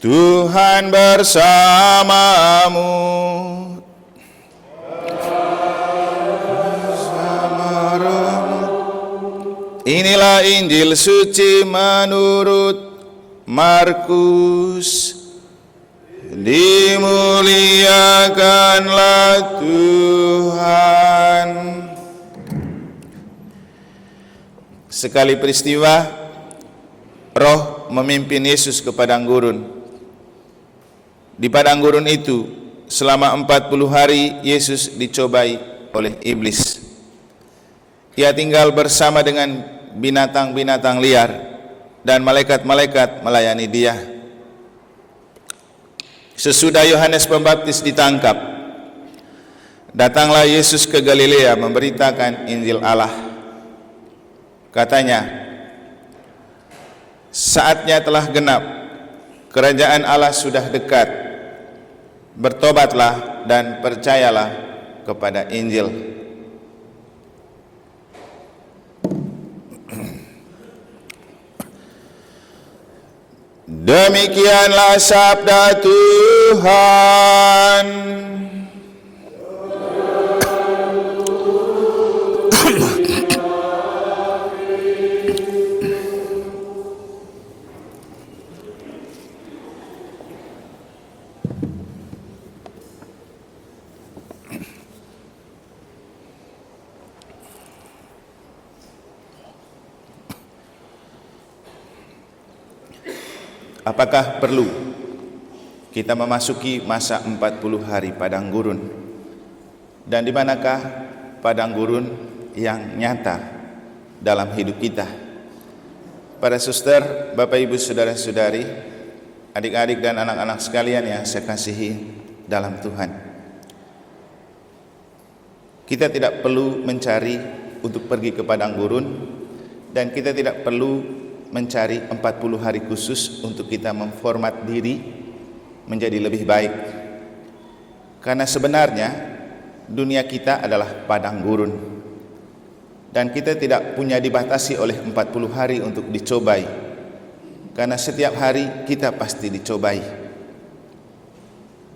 Tuhan bersamamu. Inilah Injil suci menurut Markus. Dimuliakanlah Tuhan. Sekali peristiwa, Roh memimpin Yesus ke padang gurun. Di padang gurun itu, selama 40 hari Yesus dicobai oleh iblis. Ia tinggal bersama dengan binatang-binatang liar dan malaikat-malaikat melayani dia. Sesudah Yohanes Pembaptis ditangkap, datanglah Yesus ke Galilea memberitakan Injil Allah. Katanya, saatnya telah genap, kerajaan Allah sudah dekat. Bertobatlah dan percayalah kepada Injil. Demikianlah sabda Tuhan. Apakah perlu kita memasuki masa 40 hari padang gurun? Dan di manakah padang gurun yang nyata dalam hidup kita? Para suster, Bapak Ibu, saudara-saudari, adik-adik dan anak-anak sekalian yang saya kasihi dalam Tuhan. Kita tidak perlu mencari untuk pergi ke padang gurun, dan kita tidak perlu mencari 40 hari khusus untuk kita memformat diri menjadi lebih baik. Karena sebenarnya dunia kita adalah padang gurun, dan kita tidak punya dibatasi oleh 40 hari untuk dicobai, karena setiap hari kita pasti dicobai.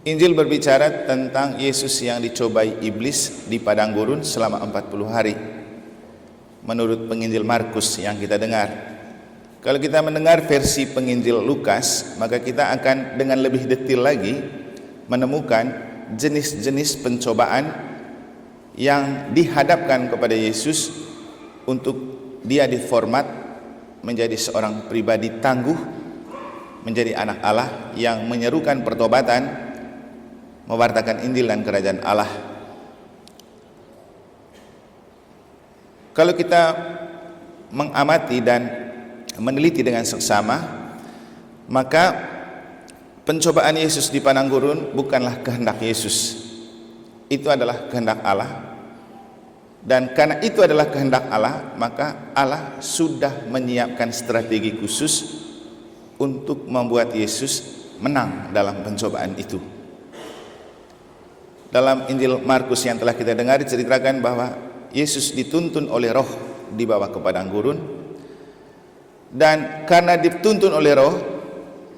Injil berbicara tentang Yesus yang dicobai iblis di padang gurun selama 40 hari menurut penginjil Markus yang kita dengar. Kalau kita mendengar versi penginjil Lukas, maka kita akan dengan lebih detail lagi menemukan jenis-jenis pencobaan yang dihadapkan kepada Yesus untuk dia diformat menjadi seorang pribadi tangguh, menjadi anak Allah yang menyerukan pertobatan, mewartakan Injil dan kerajaan Allah. Kalau kita mengamati dan meneliti dengan seksama, maka pencobaan Yesus di padang gurun bukanlah kehendak Yesus. Itu adalah kehendak Allah. Dan karena itu adalah kehendak Allah, maka Allah sudah menyiapkan strategi khusus untuk membuat Yesus menang dalam pencobaan itu. Dalam Injil Markus yang telah kita dengar diceritakan bahwa Yesus dituntun oleh Roh dibawa ke padang gurun. Dan karena dituntun oleh Roh,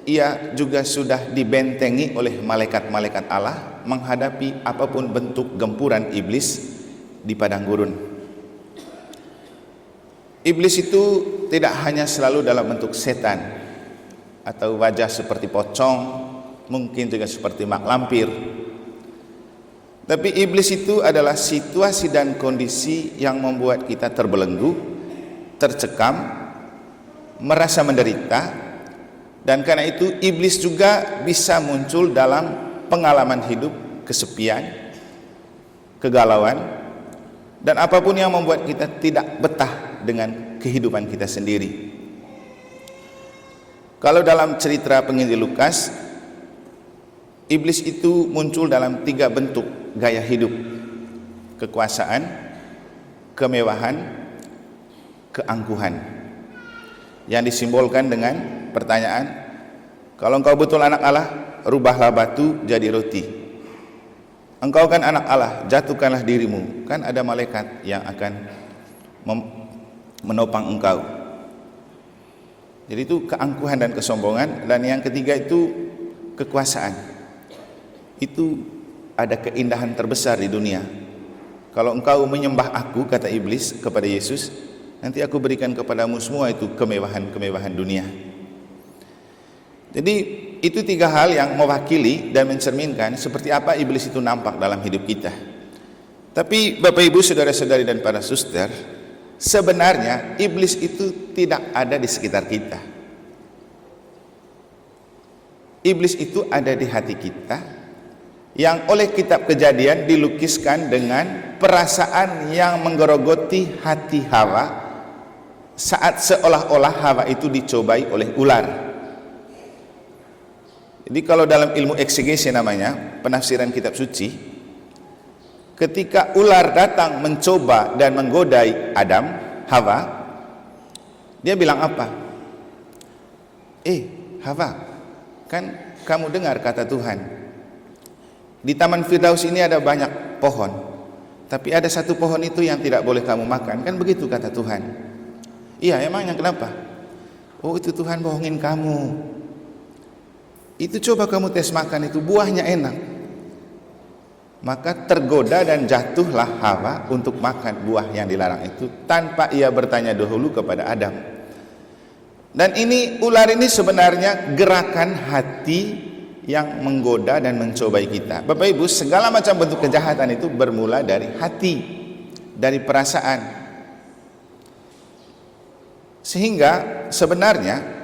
ia juga sudah dibentengi oleh malaikat-malaikat Allah menghadapi apapun bentuk gempuran iblis di padang gurun. Iblis itu tidak hanya selalu dalam bentuk setan atau wajah seperti pocong, mungkin juga seperti mak lampir. Tapi iblis itu adalah situasi dan kondisi yang membuat kita terbelenggu, tercekam, merasa menderita, dan karena itu iblis juga bisa muncul dalam pengalaman hidup kesepian, kegalauan, dan apapun yang membuat kita tidak betah dengan kehidupan kita sendiri. Kalau dalam cerita penginjil Lukas, iblis itu muncul dalam 3 bentuk gaya hidup: kekuasaan, kemewahan, keangkuhan, yang disimbolkan dengan pertanyaan, kalau engkau betul anak Allah, rubahlah batu jadi roti. Engkau kan anak Allah, jatuhkanlah dirimu, kan ada malaikat yang akan menopang engkau. Jadi itu keangkuhan dan kesombongan. Dan yang ketiga itu kekuasaan. Itu ada keindahan terbesar di dunia. Kalau engkau menyembah aku, kata iblis kepada Yesus, nanti aku berikan kepadamu semua itu kemewahan-kemewahan dunia. Jadi itu tiga hal yang mewakili dan mencerminkan seperti apa iblis itu nampak dalam hidup kita. Tapi Bapak Ibu, saudara-saudari dan para suster, sebenarnya iblis itu tidak ada di sekitar kita. Iblis itu ada di hati kita, yang oleh kitab Kejadian dilukiskan dengan perasaan yang menggerogoti hati Hawa saat seolah-olah Hawa itu dicobai oleh ular. Jadi kalau dalam ilmu eksegesi namanya, penafsiran kitab suci, ketika ular datang mencoba dan menggodai Adam, Hawa, dia bilang apa? Hawa, kan kamu dengar kata Tuhan, di Taman Firdaus ini ada banyak pohon, tapi ada satu pohon itu yang tidak boleh kamu makan, kan begitu kata Tuhan. Iya, emangnya kenapa? Oh, itu Tuhan bohongin kamu. Itu coba kamu tes makan, itu buahnya enak. Maka tergoda dan jatuhlah Hawa untuk makan buah yang dilarang itu tanpa ia bertanya dahulu kepada Adam. Dan ini ular ini sebenarnya gerakan hati yang menggoda dan mencobai kita. Bapak Ibu, segala macam bentuk kejahatan itu bermula dari hati, dari perasaan. Sehingga sebenarnya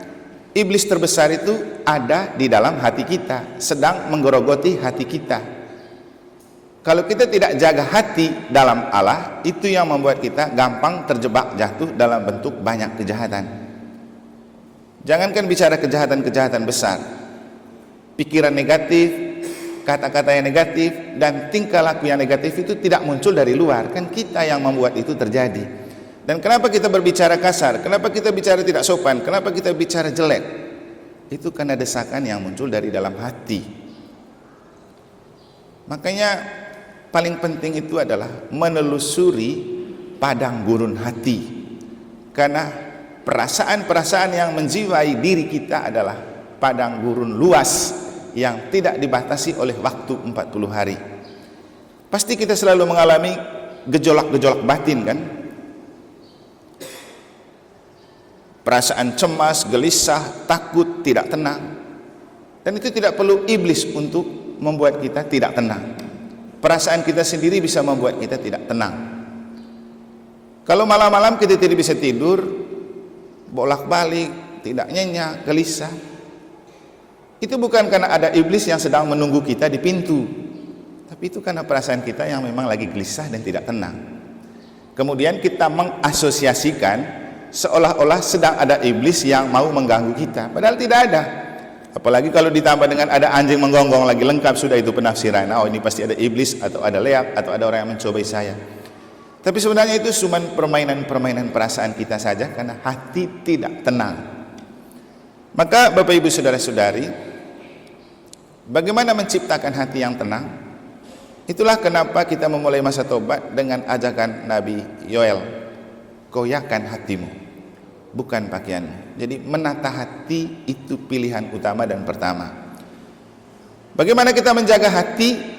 iblis terbesar itu ada di dalam hati kita, sedang menggerogoti hati kita. Kalau kita tidak jaga hati dalam Allah, itu yang membuat kita gampang terjebak jatuh dalam bentuk banyak kejahatan. Jangankan bicara kejahatan-kejahatan besar, pikiran negatif, kata-kata yang negatif, dan tingkah laku yang negatif itu tidak muncul dari luar, kan kita yang membuat itu terjadi. Dan kenapa kita berbicara kasar? Kenapa kita bicara tidak sopan? Kenapa kita bicara jelek? Itu karena desakan yang muncul dari dalam hati. Makanya paling penting itu adalah menelusuri padang gurun hati. Karena perasaan-perasaan yang menjiwai diri kita adalah padang gurun luas yang tidak dibatasi oleh waktu 40 hari. Pasti kita selalu mengalami gejolak-gejolak batin, kan? Perasaan cemas, gelisah, takut, tidak tenang. Dan itu tidak perlu iblis untuk membuat kita tidak tenang. Perasaan kita sendiri bisa membuat kita tidak tenang. Kalau malam-malam kita tidak bisa tidur, bolak-balik, tidak nyenyak, gelisah, itu bukan karena ada iblis yang sedang menunggu kita di pintu, tapi itu karena perasaan kita yang memang lagi gelisah dan tidak tenang. Kemudian kita mengasosiasikan seolah-olah sedang ada iblis yang mau mengganggu kita, padahal tidak ada. Apalagi kalau ditambah dengan ada anjing menggonggong lagi, lengkap sudah itu penafsiran. Oh, ini pasti ada iblis, atau ada leak, atau ada orang yang mencobai saya. Tapi sebenarnya itu cuma permainan-permainan perasaan kita saja, karena hati tidak tenang. Maka Bapak Ibu Saudara-saudari, bagaimana menciptakan hati yang tenang? Itulah kenapa kita memulai masa tobat dengan ajakan Nabi Yoel, goyahkan hatimu, bukan pakaianmu. Jadi menata hati itu pilihan utama dan pertama. Bagaimana kita menjaga hati?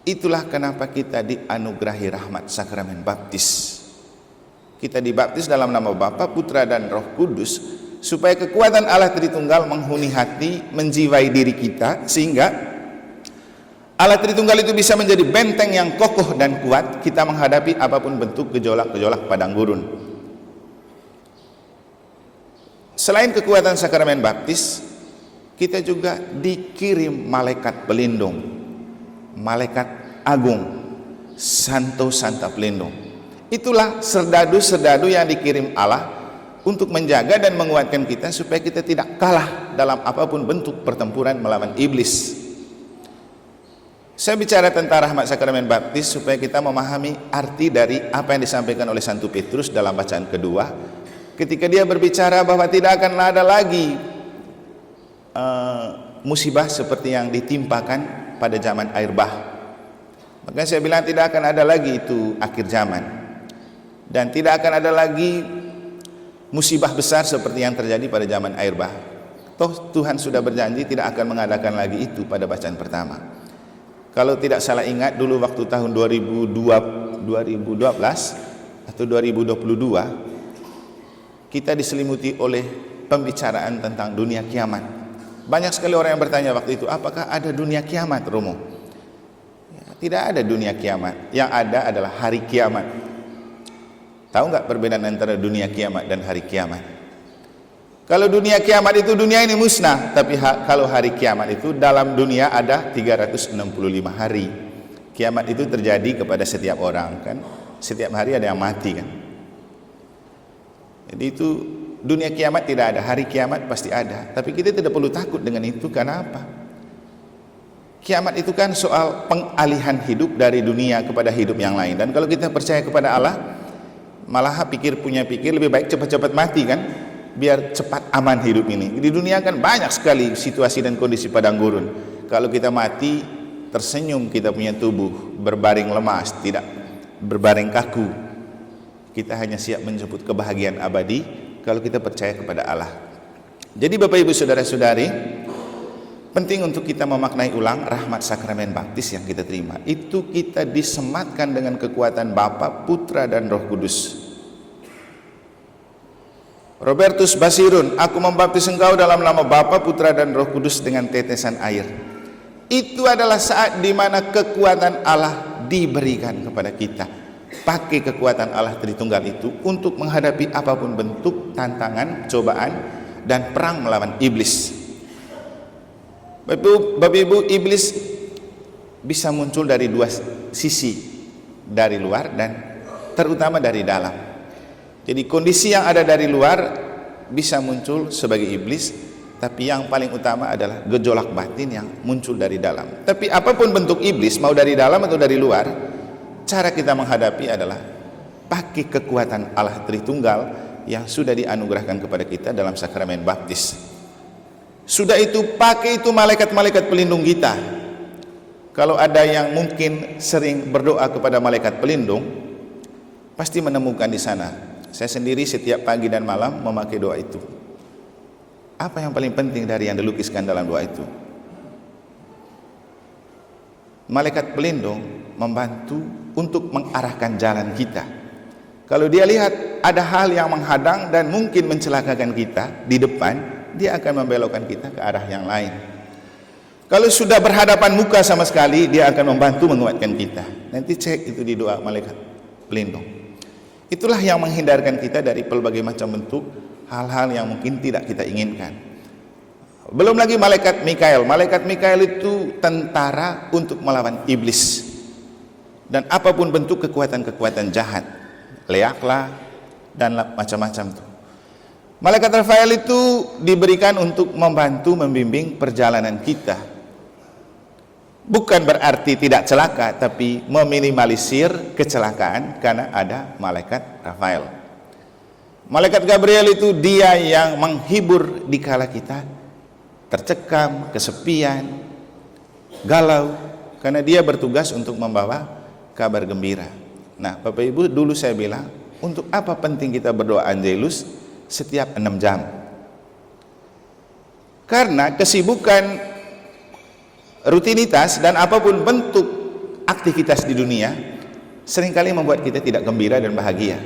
Itulah kenapa kita dianugerahi rahmat sakramen baptis. Kita dibaptis dalam nama Bapa, Putra dan Roh Kudus, supaya kekuatan Allah Tritunggal menghuni hati, menjiwai diri kita, sehingga Allah Tritunggal itu bisa menjadi benteng yang kokoh dan kuat kita menghadapi apapun bentuk gejolak-gejolak padang gurun. Selain kekuatan sakramen baptis, kita juga dikirim malaikat pelindung, malaikat agung, Santo Santa pelindung. Itulah serdadu-serdadu yang dikirim Allah untuk menjaga dan menguatkan kita supaya kita tidak kalah dalam apapun bentuk pertempuran melawan iblis. Saya bicara tentang rahmat sakramen baptis supaya kita memahami arti dari apa yang disampaikan oleh Santo Petrus dalam bacaan kedua, ketika dia berbicara bahwa tidak akan ada lagi musibah seperti yang ditimpakan pada zaman air bah. Maka saya bilang tidak akan ada lagi itu akhir zaman, dan tidak akan ada lagi musibah besar seperti yang terjadi pada zaman air bah. Toh Tuhan sudah berjanji tidak akan mengadakan lagi itu pada bacaan pertama. Kalau tidak salah ingat dulu waktu tahun 2012 atau 2022, kita diselimuti oleh pembicaraan tentang dunia kiamat. Banyak sekali orang yang bertanya waktu itu, apakah ada dunia kiamat, Romo? Ya, tidak ada dunia kiamat. Yang ada adalah hari kiamat. Tahu nggak perbedaan antara dunia kiamat dan hari kiamat? Kalau dunia kiamat itu dunia ini musnah, tapi kalau hari kiamat itu dalam dunia ada 365 hari. Kiamat itu terjadi kepada setiap orang, kan? Setiap hari ada yang mati, kan? Jadi itu dunia kiamat tidak ada, hari kiamat pasti ada. Tapi kita tidak perlu takut dengan itu. Karena apa? Kiamat itu kan soal pengalihan hidup dari dunia kepada hidup yang lain. Dan kalau kita percaya kepada Allah, malah pikir lebih baik cepat-cepat mati, kan? Biar cepat aman hidup ini. Di dunia kan banyak sekali situasi dan kondisi padang gurun. Kalau kita mati, tersenyum kita punya tubuh, berbaring lemas, tidak berbaring kaku. Kita hanya siap menjemput kebahagiaan abadi kalau kita percaya kepada Allah. Jadi Bapak Ibu Saudara-saudari, penting untuk kita memaknai ulang rahmat sakramen baptis yang kita terima. Itu kita disematkan dengan kekuatan Bapa, Putra dan Roh Kudus. Robertus Basirun, aku membaptis engkau dalam nama Bapa, Putra dan Roh Kudus dengan tetesan air. Itu adalah saat di mana kekuatan Allah diberikan kepada kita. Pakai kekuatan Allah Tritunggal itu untuk menghadapi apapun bentuk tantangan, cobaan dan perang melawan iblis. Bapak Ibu, iblis bisa muncul dari dua sisi, dari luar dan terutama dari dalam. Jadi kondisi yang ada dari luar bisa muncul sebagai iblis, tapi yang paling utama adalah gejolak batin yang muncul dari dalam. Tapi apapun bentuk iblis, mau dari dalam atau dari luar, cara kita menghadapi adalah pakai kekuatan Allah Tritunggal yang sudah dianugerahkan kepada kita dalam sakramen baptis. Sudah itu pakai itu malaikat-malaikat pelindung kita. Kalau ada yang mungkin sering berdoa kepada malaikat pelindung, pasti menemukan di sana. Saya sendiri setiap pagi dan malam memakai doa itu. Apa yang paling penting dari yang dilukiskan dalam doa itu? Malaikat pelindung membantu untuk mengarahkan jalan kita. Kalau dia lihat ada hal yang menghadang dan mungkin mencelakakan kita di depan, dia akan membelokkan kita ke arah yang lain. Kalau sudah berhadapan muka sama sekali, dia akan membantu menguatkan kita. Nanti cek itu di doa malaikat pelindung. Itulah yang menghindarkan kita dari berbagai macam bentuk hal-hal yang mungkin tidak kita inginkan. Belum lagi malaikat Mikael. Malaikat Mikael itu tentara untuk melawan iblis dan apapun bentuk kekuatan-kekuatan jahat, leaklah dan macam-macam itu. Malaikat Rafael itu diberikan untuk membantu membimbing perjalanan kita. Bukan berarti tidak celaka, tapi meminimalisir kecelakaan karena ada malaikat Rafael. Malaikat Gabriel itu dia yang menghibur di kala kita tercekam, kesepian, galau, karena dia bertugas untuk membawa kabar gembira. Nah, Bapak Ibu, dulu saya bilang, untuk apa penting kita berdoa Angelus setiap 6 jam? Karena kesibukan, rutinitas dan apapun bentuk aktivitas di dunia seringkali membuat kita tidak gembira dan bahagia.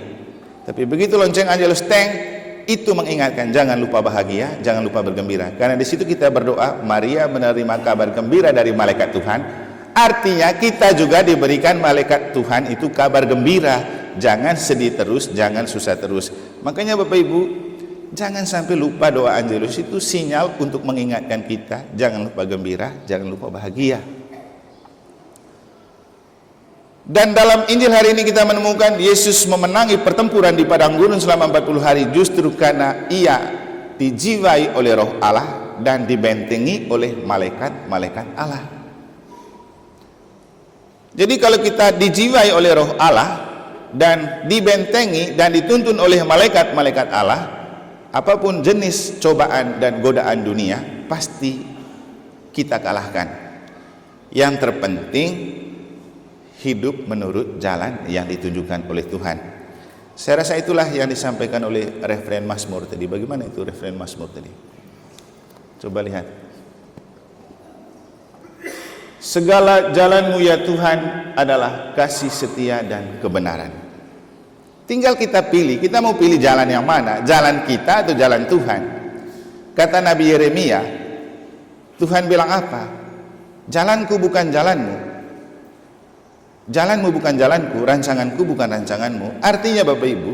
Tapi begitu lonceng Angelus teng, itu mengingatkan jangan lupa bahagia, jangan lupa bergembira. Karena di situ kita berdoa, Maria menerima kabar gembira dari malaikat Tuhan. Artinya kita juga diberikan malaikat Tuhan itu kabar gembira. Jangan sedih terus, jangan susah terus. Makanya Bapak Ibu, jangan sampai lupa doa Angelus, itu sinyal untuk mengingatkan kita jangan lupa gembira, jangan lupa bahagia. Dan dalam Injil hari ini kita menemukan Yesus memenangi pertempuran di padang gurun selama 40 hari justru karena ia dijiwai oleh Roh Allah dan dibentengi oleh malaikat-malaikat Allah. Jadi kalau kita dijiwai oleh Roh Allah dan dibentengi dan dituntun oleh malaikat-malaikat Allah, apapun jenis cobaan dan godaan dunia pasti kita kalahkan. Yang terpenting hidup menurut jalan yang ditunjukkan oleh Tuhan. Saya rasa itulah yang disampaikan oleh referen Mazmur tadi. Bagaimana itu referen Mazmur tadi? Coba lihat. Segala jalanmu ya Tuhan adalah kasih setia dan kebenaran. Tinggal kita pilih, kita mau pilih jalan yang mana? Jalan kita atau jalan Tuhan? Kata Nabi Yeremia, Tuhan bilang apa? Jalanku bukan jalanmu, jalanmu bukan jalanku, rancanganku bukan rancanganmu. Artinya Bapak Ibu,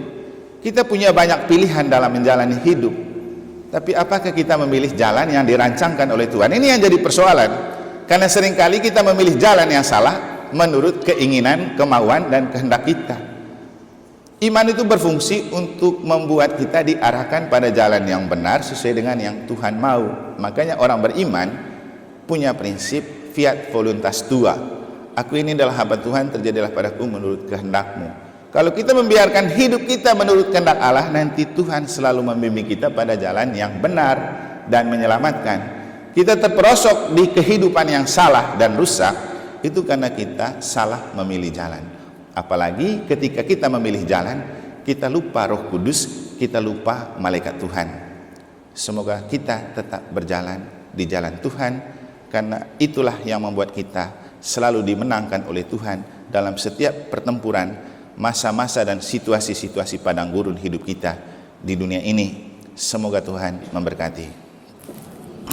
kita punya banyak pilihan dalam menjalani hidup, tapi apakah kita memilih jalan yang dirancangkan oleh Tuhan? Ini yang jadi persoalan, karena seringkali kita memilih jalan yang salah menurut keinginan, kemauan, dan kehendak kita. Iman itu berfungsi untuk membuat kita diarahkan pada jalan yang benar sesuai dengan yang Tuhan mau. Makanya orang beriman punya prinsip fiat voluntas tua. Aku ini adalah hamba Tuhan, terjadilah padaku menurut kehendak-Mu. Kalau kita membiarkan hidup kita menurut kehendak Allah, nanti Tuhan selalu membimbing kita pada jalan yang benar dan menyelamatkan. Kita terperosok di kehidupan yang salah dan rusak, itu karena kita salah memilih jalan. Apalagi ketika kita memilih jalan, kita lupa Roh Kudus, kita lupa malaikat Tuhan. Semoga kita tetap berjalan di jalan Tuhan, karena itulah yang membuat kita selalu dimenangkan oleh Tuhan dalam setiap pertempuran, masa-masa dan situasi-situasi padang gurun hidup kita di dunia ini. Semoga Tuhan memberkati.